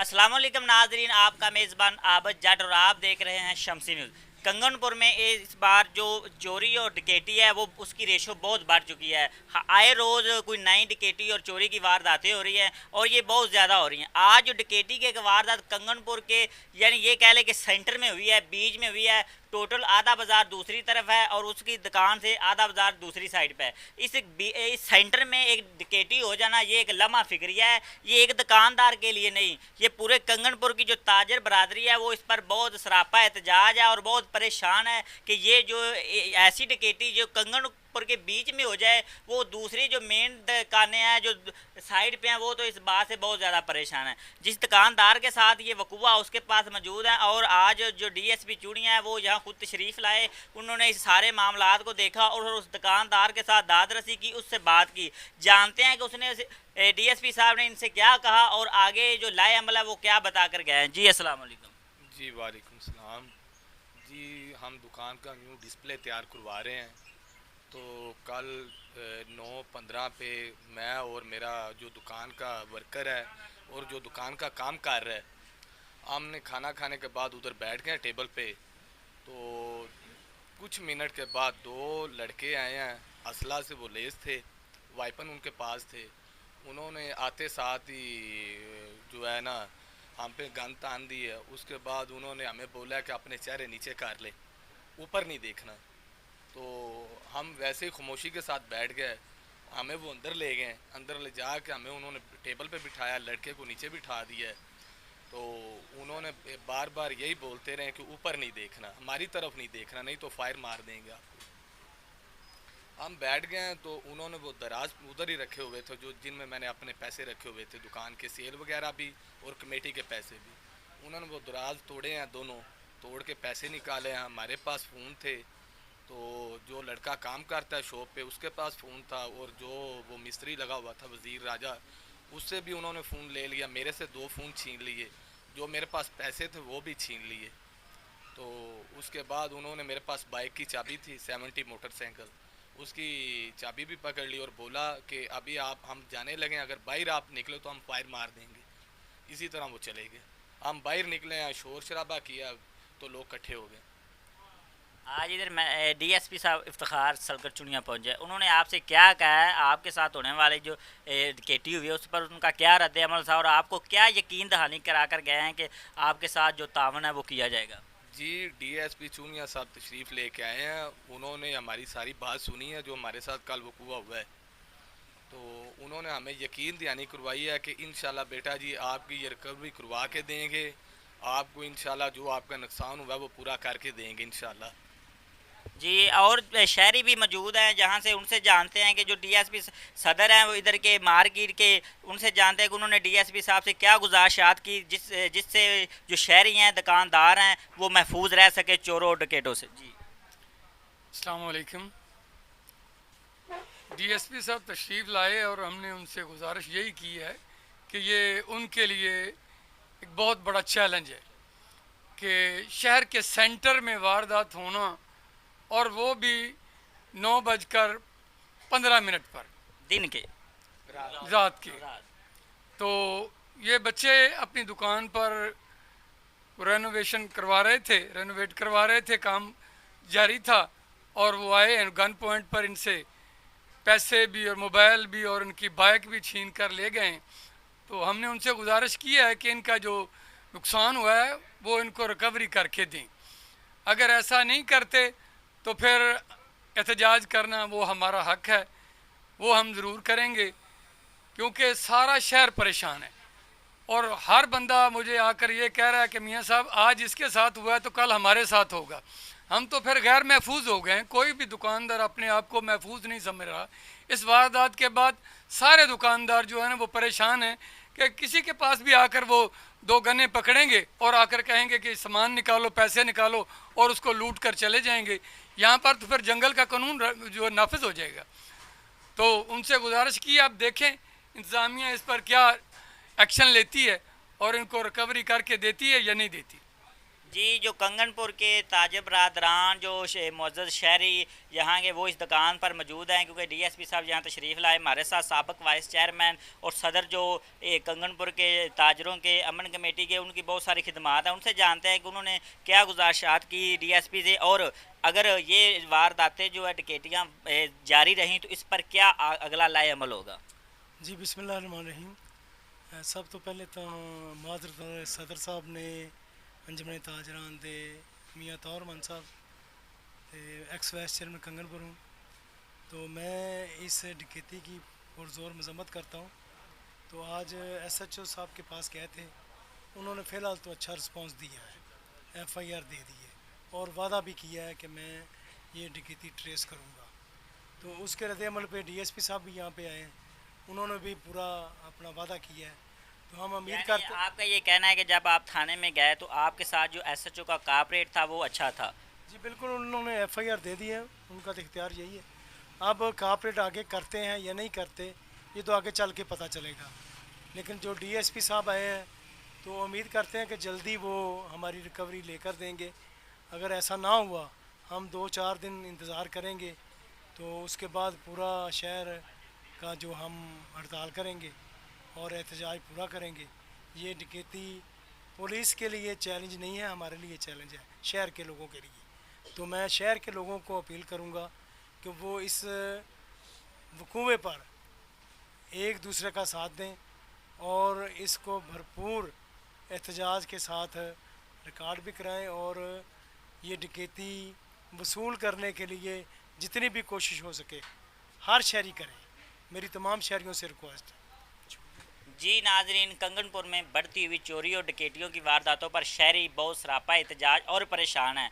अस्सलाम वालेकुम नाजरीन, आपका मेज़बान आबद जट और आप देख रहे हैं शमसी न्यूज़। कंगनपुर में इस बार जो चोरी और डकैती है वो उसकी रेशो बहुत बढ़ चुकी है। आए रोज़ कोई नई डकैती और चोरी की वारदातें हो रही हैं और ये बहुत ज़्यादा हो रही हैं। आज जो डकैती की एक वारदात कंगनपुर के यानी ये कह लें कि सेंटर में हुई है, बीच में हुई है। टोटल आधा बाजार दूसरी तरफ है और उसकी दुकान से आधा बाजार दूसरी साइड पे है। इस सेंटर में एक डकैती हो जाना ये एक लम्हा फिक्रिया है। ये एक दुकानदार के लिए नहीं, ये पूरे कंगनपुर की जो ताजर बरादरी है वो इस पर बहुत सरापा एहतजाज है और बहुत परेशान है कि ये जो ऐसी डकैती जो कंगनपुर के बीच में हो जाए, वो दूसरी जो मेन दुकानें हैं जो साइड पे हैं वो तो इस बात से बहुत ज़्यादा परेशान है। जिस दुकानदार के साथ ये वकूआ उसके पास मौजूद है और आज जो डीएसपी चूड़ियाँ हैं वो यहाँ खुद तशरीफ़ लाए। उन्होंने इस सारे मामलात को देखा और उस दुकानदार के साथ दादरसी की, उससे बात की। जानते हैं कि उसने डीएसपी साहब ने इनसे क्या कहा और आगे जो लाए अमल है वो क्या बता कर गए हैं। जी अस्सलाम वालेकुम। जी वालेकुम सलाम। जी हम दुकान का न्यू डिस्प्ले तैयार करवा रहे हैं। तो कल 9:15 पे मैं और मेरा जो दुकान का वर्कर है और जो दुकान का काम कर रहा है, हमने खाना खाने के बाद उधर बैठ गए टेबल पे। तो कुछ मिनट के बाद दो लड़के आए हैं, असला से वो लेस थे, वाइपन उनके पास थे। उन्होंने आते साथ ही जो है ना हम पे गन तान दी है। उसके बाद उन्होंने हमें बोला कि अपने चेहरे नीचे कर ले, ऊपर नहीं देखना। तो हम वैसे ही खामोशी के साथ बैठ गए। हमें वो अंदर ले गए, अंदर ले जा के हमें उन्होंने टेबल पे बिठाया, लड़के को नीचे बिठा दिया। तो उन्होंने बार बार यही बोलते रहे कि ऊपर नहीं देखना, हमारी तरफ नहीं देखना, नहीं तो फायर मार देंगे आपको। हम बैठ गए हैं। तो उन्होंने वो दराज उधर ही रखे हुए थे जो जिनमें मैंने अपने पैसे रखे हुए थे, दुकान के सेल वगैरह भी और कमेटी के पैसे भी। उन्होंने वो दराज तोड़े हैं, दोनों तोड़ के पैसे निकाले हैं। हमारे पास फ़ोन थे, तो जो लड़का काम करता है शॉप पे उसके पास फ़ोन था, और जो वो मिस्त्री लगा हुआ था वज़ीर राजा, उससे भी उन्होंने फ़ोन ले लिया। मेरे से 2 फ़ोन छीन लिए, जो मेरे पास पैसे थे वो भी छीन लिए। तो उसके बाद उन्होंने मेरे पास बाइक की चाबी थी, 70 मोटरसाइकिल, उसकी चाबी भी पकड़ ली और बोला कि अभी आप हम जाने लगे, अगर बाहर आप निकले तो हम फायर मार देंगे। इसी तरह वो चले गए। हम बाहर निकले हैं, शोर शराबा किया तो लोग इकट्ठे हो गए। आज इधर मैं डीएसपी साहब इफ्तिखार सलकर चुनिया पहुंचे, उन्होंने आपसे क्या कहा है, आपके साथ होने वाले जो डकैती हुई है उस पर उनका क्या रद्द अमल था और आपको क्या यकीन दहानी करा कर गए हैं कि आपके साथ जो तावन है वो किया जाएगा। जी डीएसपी चूनिया साहब तशरीफ़ लेके आए हैं। उन्होंने हमारी सारी बात सुनी है जो हमारे साथ कल वकूआ हुआ है। तो उन्होंने हमें यकीन दहानी करवाई है कि इंशाल्लाह बेटा जी आपकी ये रिकवरी करवा के देंगे, आपको इंशाल्लाह जो आपका नुकसान हुआ है वो पूरा करके देंगे इंशाल्लाह। जी और शहरी भी मौजूद हैं जहां से उनसे जानते हैं कि जो डीएसपी सदर हैं वो इधर के मार्केट के, उनसे जानते हैं कि उन्होंने डीएसपी साहब से क्या गुजारिशात की जिससे जो शहरी हैं दुकानदार हैं वो महफूज रह सके चोरों और डकैतों से। जी अस्सलाम वालेकुम। डीएसपी साहब तशरीफ़ लाए और हमने उनसे गुजारिश यही की है कि ये उनके लिए एक बहुत बड़ा चैलेंज है कि शहर के सेंटर में वारदात होना, और वो भी 9:15 पर दिन के रात के। रात। तो ये बच्चे अपनी दुकान पर रेनोवेट करवा रहे थे, काम जारी था, और वो आए गन पॉइंट पर, इनसे पैसे भी और मोबाइल भी और उनकी बाइक भी छीन कर ले गए। तो हमने उनसे गुजारिश की है कि इनका जो नुकसान हुआ है वो इनको रिकवरी करके दें। अगर ऐसा नहीं करते तो फिर एहतजाज करना वो हमारा हक है, वो हम ज़रूर करेंगे, क्योंकि सारा शहर परेशान है। और हर बंदा मुझे आकर ये कह रहा है कि मियाँ साहब आज इसके साथ हुआ है तो कल हमारे साथ होगा। हम तो फिर गैर महफूज हो गए हैं, कोई भी दुकानदार अपने आप को महफूज नहीं समझ रहा। इस वारदात के बाद सारे दुकानदार जो है ना वो परेशान हैं कि किसी के पास भी आकर वो 2 गन्ने पकड़ेंगे और आकर कहेंगे कि सामान निकालो, पैसे निकालो, और उसको लूट कर चले जाएंगे। यहाँ पर तो फिर जंगल का कानून जो नाफिज हो जाएगा। तो उनसे गुजारिश की आप देखें इंतज़ामिया इस पर क्या एक्शन लेती है और इनको रिकवरी करके देती है या नहीं देती। जी, जो कंगनपुर के ताजिर बरादरान जो मुअज़्ज़ज़ शहरी यहाँ के वो इस दुकान पर मौजूद हैं, क्योंकि डीएसपी साहब यहाँ तशरीफ़ लाए। हमारे साथ साबिक़ वाइस चेयरमैन और सदर जो कंगनपुर के ताजरों के अमन कमेटी के, उनकी बहुत सारी खिदमात हैं। उनसे जानते हैं कि उन्होंने क्या गुज़ारिशात की डीएसपी से, और अगर ये वारदातें जो है डकैतियाँ जारी रहीं तो इस पर क्या अगला लाए अमल होगा। जी बिस्मिल्लाहिर्रहमानिर्रहीम। सब तो पहले तो माजरत सदर साहब ने अंजमन ताजरान दे मियाँ तौर मन साहब एक्स वाइस चेयरमैन कंगनपुर हूँ। तो मैं इस डकैती की पुरज़ोर मजम्मत करता हूँ। तो आज एसएचओ साहब के पास गए थे, उन्होंने फ़िलहाल तो अच्छा रिस्पांस दिया है, एफआईआर दे दी है और वादा भी किया है कि मैं ये डकैती ट्रेस करूँगा। तो उसके रद्द-ए-अमल पे डीएसपी साहब भी यहाँ पे आए हैं, उन्होंने भी पूरा अपना वादा किया है। तो हम उम्मीद करते हैं। आपका ये कहना है कि जब आप थाने में गए तो आपके साथ जो एसएचओ का कॉपरेट था वो अच्छा था। जी बिल्कुल, उन्होंने एफआईआर दे दी है, उनका तो इख्तियार यही है। अब कॉपरेट आगे करते हैं या नहीं करते ये तो आगे चल के पता चलेगा, लेकिन जो डीएसपी साहब आए हैं तो उम्मीद करते हैं कि जल्दी वो हमारी रिकवरी लेकर देंगे। अगर ऐसा ना हुआ हम 2-4 दिन इंतज़ार करेंगे, तो उसके बाद पूरा शहर का जो हम हड़ताल करेंगे और एहतजाज पूरा करेंगे। ये डकैती पुलिस के लिए चैलेंज नहीं है, हमारे लिए चैलेंज है, शहर के लोगों के लिए। तो मैं शहर के लोगों को अपील करूँगा कि वो इस वकूवे पर एक दूसरे का साथ दें और इसको भरपूर एहतजाज के साथ रिकॉर्ड भी कराएं और ये डकैती वसूल करने के लिए जितनी भी कोशिश हो सके हर शहरी करे। मेरी तमाम शहरियों से रिक्वेस्ट है। जी नाजरीन, कंगनपुर में बढ़ती हुई चोरी और डकैतियों की वारदातों पर शहरी बहुत सरापा एहतजाज और परेशान हैं।